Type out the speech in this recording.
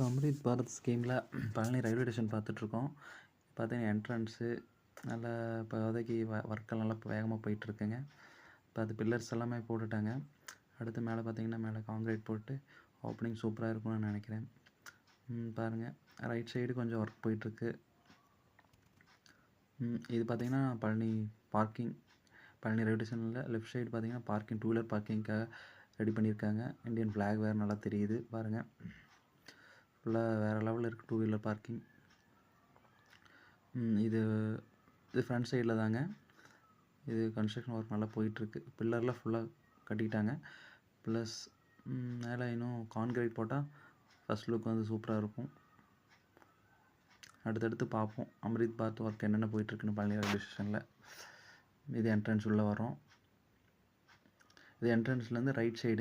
இப்போ அம்ரித் பாரத் ஸ்கீமில் Palani railway station பார்த்துட்ருக்கோம். பார்த்தீங்கன்னா என்ட்ரன்ஸு நல்லா இப்போதைக்கு ஒர்க்கெல்லாம் நல்லா வேகமாக போயிட்டுருக்குங்க. இப்போ அது பில்லர்ஸ் எல்லாமே போட்டுட்டாங்க. அடுத்து மேலே பார்த்தீங்கன்னா மேலே கான்க்ரீட் போட்டு ஓப்பனிங் சூப்பராக இருக்கும்னு நினைக்கிறேன். பாருங்கள், ரைட் சைடு கொஞ்சம் ஒர்க் போயிட்டுருக்கு. இது பார்த்தீங்கன்னா பழனி பார்க்கிங். பழனி ரயில்வே ஸ்டேஷனில் லெஃப்ட் சைடு பார்த்தீங்கன்னா பார்க்கிங், 2 வீலர் பார்க்கிங்காக ரெடி பண்ணியிருக்காங்க. இந்தியன் ஃப்ளாக் வேறு நல்லா தெரியுது பாருங்கள். ஃபுல்லாக வேறு லெவலில் இருக்குது 2 வீலர் பார்க்கிங். இது ஃப்ரண்ட் சைடில் தாங்க. இது கன்ஸ்ட்ரக்ஷன் ஒர்க் நல்லா போயிட்டுருக்கு. பில்லர்லாம் ஃபுல்லாக கட்டிக்கிட்டாங்க. ப்ளஸ் மேலே இன்னும் கான்க்ரீட் போட்டால் ஃபஸ்ட் லுக் வந்து சூப்பராக இருக்கும். அடுத்தடுத்து பார்ப்போம் அம்ரித் பாரத் ஒர்க் என்னென்ன போயிட்டுருக்குன்னு பழனி ரயில்வே ஸ்டேஷனில். இது என்ட்ரன்ஸ் உள்ளே வரோம். இது என்ட்ரன்ஸ்லேருந்து ரைட் சைடு